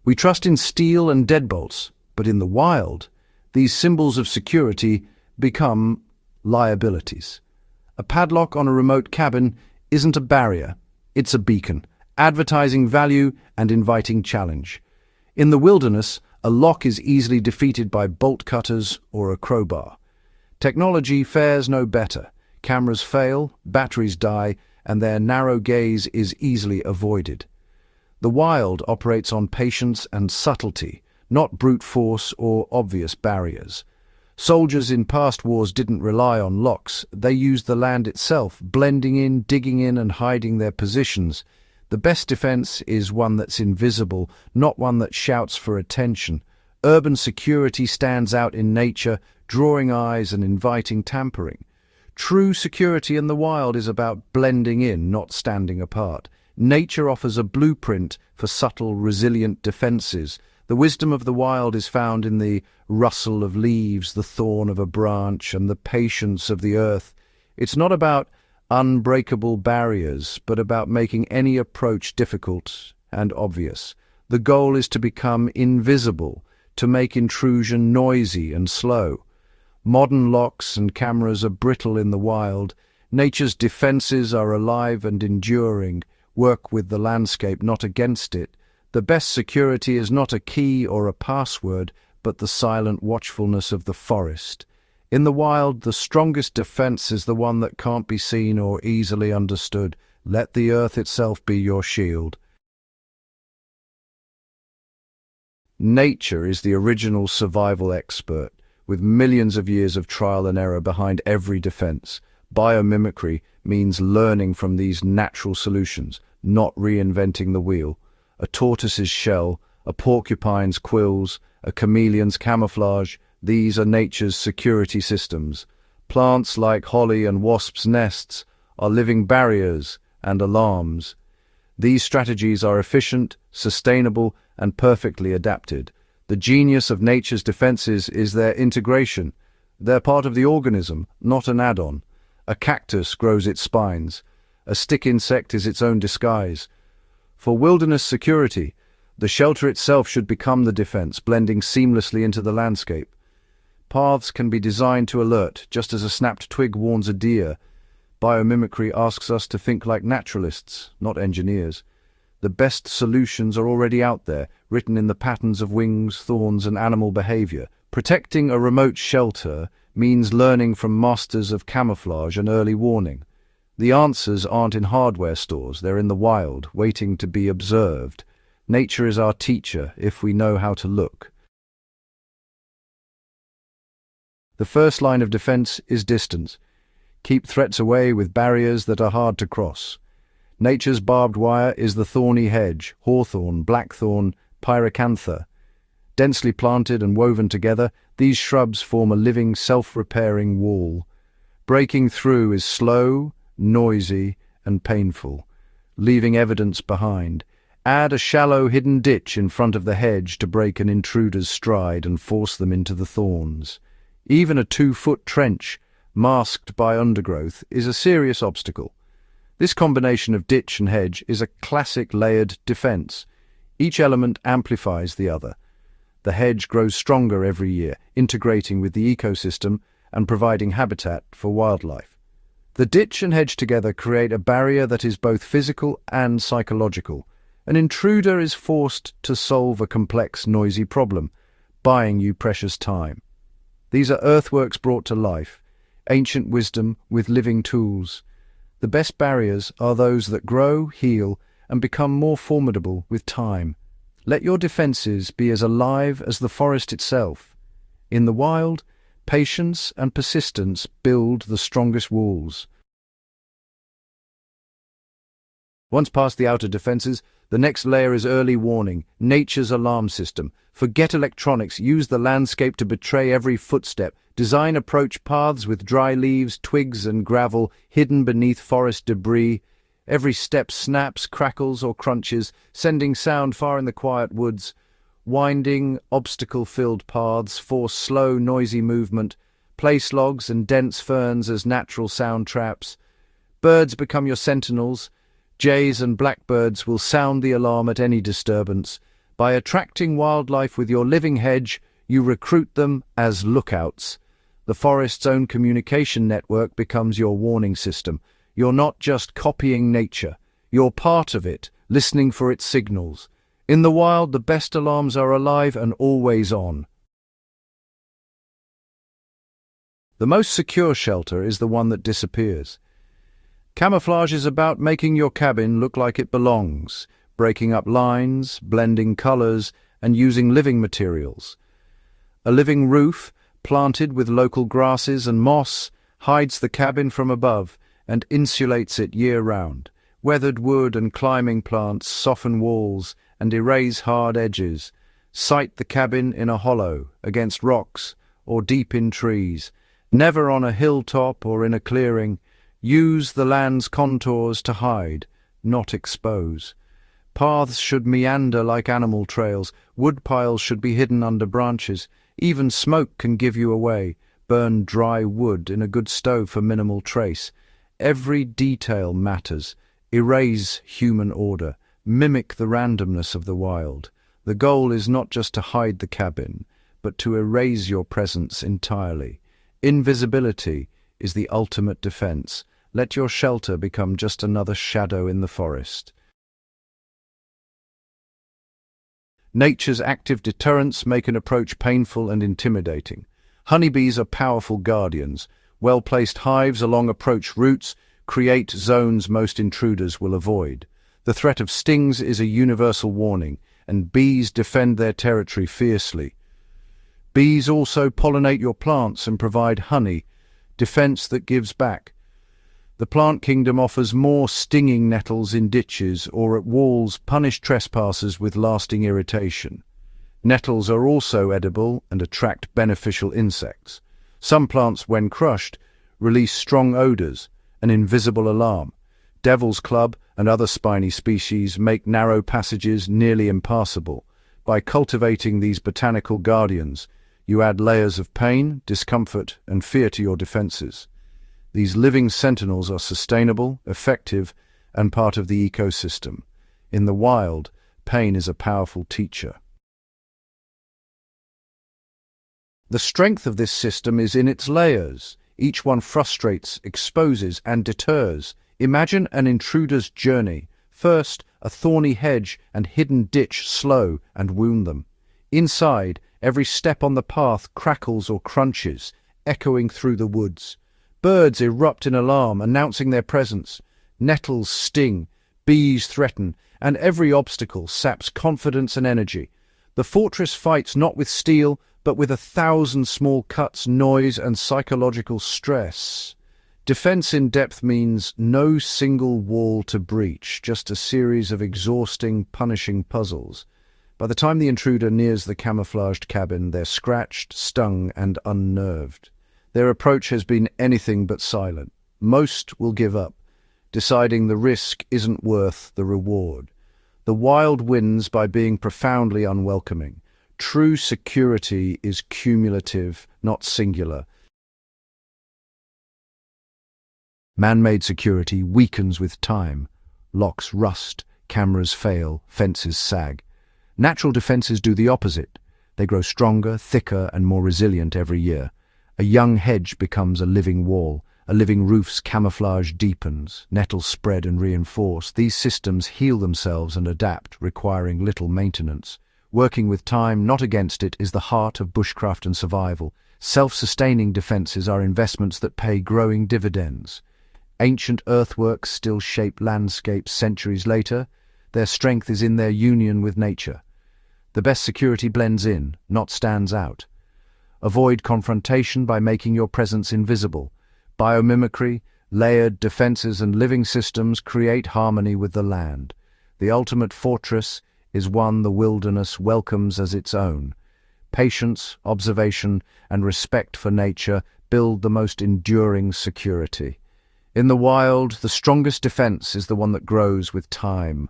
We trust in steel and deadbolts, but in the wild, these symbols of security become liabilities. A padlock on a remote cabin isn't a barrier, it's a beacon, advertising value and inviting challenge. In the wilderness, a lock is easily defeated by bolt cutters or a crowbar. Technology fares no better. Cameras fail, batteries die, and their narrow gaze is easily avoided. The wild operates on patience and subtlety, not brute force or obvious barriers. Soldiers in past wars didn't rely on locks. They used the land itself, blending in, digging in, and hiding their positions. The best defense is one that's invisible, not one that shouts for attention. Urban security stands out in nature, drawing eyes and inviting tampering. True security in the wild is about blending in, not standing apart. Nature offers a blueprint for subtle, resilient defenses. The wisdom of the wild is found in the rustle of leaves, the thorn of a branch, and the patience of the earth. It's not about unbreakable barriers, but about making any approach difficult and obvious. The goal is to become invisible, to make intrusion noisy and slow. Modern locks and cameras are brittle in the wild. Nature's defenses are alive and enduring. Work with the landscape, not against it. The best security is not a key or a password, but the silent watchfulness of the forest. In the wild, the strongest defense is the one that can't be seen or easily understood. Let the earth itself be your shield. Nature is the original survival expert, with millions of years of trial and error behind every defense. Biomimicry means learning from these natural solutions, not reinventing the wheel. A tortoise's shell, a porcupine's quills, a chameleon's camouflage, these are nature's security systems. Plants like holly and wasps' nests are living barriers and alarms. These strategies are efficient, sustainable, and perfectly adapted. The genius of nature's defenses is their integration. They're part of the organism, not an add-on. A cactus grows its spines. A stick insect is its own disguise. For wilderness security, the shelter itself should become the defense, blending seamlessly into the landscape. Paths can be designed to alert, just as a snapped twig warns a deer. Biomimicry asks us to think like naturalists, not engineers. The best solutions are already out there, written in the patterns of wings, thorns, and animal behavior. Protecting a remote shelter means learning from masters of camouflage and early warning. The answers aren't in hardware stores, they're in the wild, waiting to be observed. Nature is our teacher if we know how to look. The first line of defense is distance. Keep threats away with barriers that are hard to cross. Nature's barbed wire is the thorny hedge, hawthorn, blackthorn, pyracantha. Densely planted and woven together, these shrubs form a living, self-repairing wall. Breaking through is slow, noisy, and painful, leaving evidence behind. Add a shallow, hidden ditch in front of the hedge to break an intruder's stride and force them into the thorns. Even a 2-foot trench, masked by undergrowth, is a serious obstacle. This combination of ditch and hedge is a classic layered defense. Each element amplifies the other. The hedge grows stronger every year, integrating with the ecosystem and providing habitat for wildlife. The ditch and hedge together create a barrier that is both physical and psychological. An intruder is forced to solve a complex, noisy problem, buying you precious time. These are earthworks brought to life, ancient wisdom with living tools. The best barriers are those that grow, heal, and become more formidable with time. Let your defenses be as alive as the forest itself. In the wild, patience and persistence build the strongest walls. Once past the outer defenses, the next layer is early warning, nature's alarm system. Forget electronics, use the landscape to betray every footstep. Design approach paths with dry leaves, twigs and gravel hidden beneath forest debris. Every step snaps, crackles or crunches, sending sound far in the quiet woods. Winding, obstacle-filled paths force slow, noisy movement. Place logs and dense ferns as natural sound traps. Birds become your sentinels. Jays and blackbirds will sound the alarm at any disturbance. By attracting wildlife with your living hedge, you recruit them as lookouts. The forest's own communication network becomes your warning system. You're not just copying nature, you're part of it, listening for its signals. In the wild, the best alarms are alive and always on. The most secure shelter is the one that disappears. Camouflage is about making your cabin look like it belongs, breaking up lines, blending colors, and using living materials. A living roof, planted with local grasses and moss, hides the cabin from above and insulates it year-round. Weathered wood and climbing plants soften walls and erase hard edges. Site the cabin in a hollow, against rocks, or deep in trees. Never on a hilltop or in a clearing. Use the land's contours to hide, not expose. Paths should meander like animal trails. Wood piles should be hidden under branches. Even smoke can give you away. Burn dry wood in a good stove for minimal trace. Every detail matters. Erase human order. Mimic the randomness of the wild. The goal is not just to hide the cabin, but to erase your presence entirely. Invisibility is the ultimate defense. Let your shelter become just another shadow in the forest. Nature's active deterrents make an approach painful and intimidating. Honeybees are powerful guardians. Well-placed hives along approach routes create zones most intruders will avoid. The threat of stings is a universal warning, and bees defend their territory fiercely. Bees also pollinate your plants and provide honey, defense that gives back. The plant kingdom offers more stinging nettles in ditches or at walls punish trespassers with lasting irritation. Nettles are also edible and attract beneficial insects. Some plants, when crushed, release strong odors, an invisible alarm. Devil's club and other spiny species make narrow passages nearly impassable. By cultivating these botanical guardians, you add layers of pain, discomfort, and fear to your defenses. These living sentinels are sustainable, effective, and part of the ecosystem. In the wild, pain is a powerful teacher. The strength of this system is in its layers. Each one frustrates, exposes, and deters. Imagine an intruder's journey. First, a thorny hedge and hidden ditch slow and wound them. Inside, every step on the path crackles or crunches, echoing through the woods. Birds erupt in alarm, announcing their presence. Nettles sting, bees threaten, and every obstacle saps confidence and energy. The fortress fights not with steel, but with 1,000 small cuts, noise, and psychological stress. Defense in depth means no single wall to breach, just a series of exhausting, punishing puzzles. By the time the intruder nears the camouflaged cabin, they're scratched, stung, and unnerved. Their approach has been anything but silent. Most will give up, deciding the risk isn't worth the reward. The wild wins by being profoundly unwelcoming. True security is cumulative, not singular. Man-made security weakens with time. Locks rust, cameras fail, fences sag. Natural defenses do the opposite. They grow stronger, thicker, and more resilient every year. A young hedge becomes a living wall. A living roof's camouflage deepens. Nettles spread and reinforce. These systems heal themselves and adapt, requiring little maintenance. Working with time, not against it, is the heart of bushcraft and survival. Self-sustaining defenses are investments that pay growing dividends. Ancient earthworks still shape landscapes centuries later. Their strength is in their union with nature. The best security blends in, not stands out. Avoid confrontation by making your presence invisible. Biomimicry, layered defenses, and living systems create harmony with the land. The ultimate fortress is one the wilderness welcomes as its own. Patience, observation, and respect for nature build the most enduring security. In the wild, the strongest defense is the one that grows with time.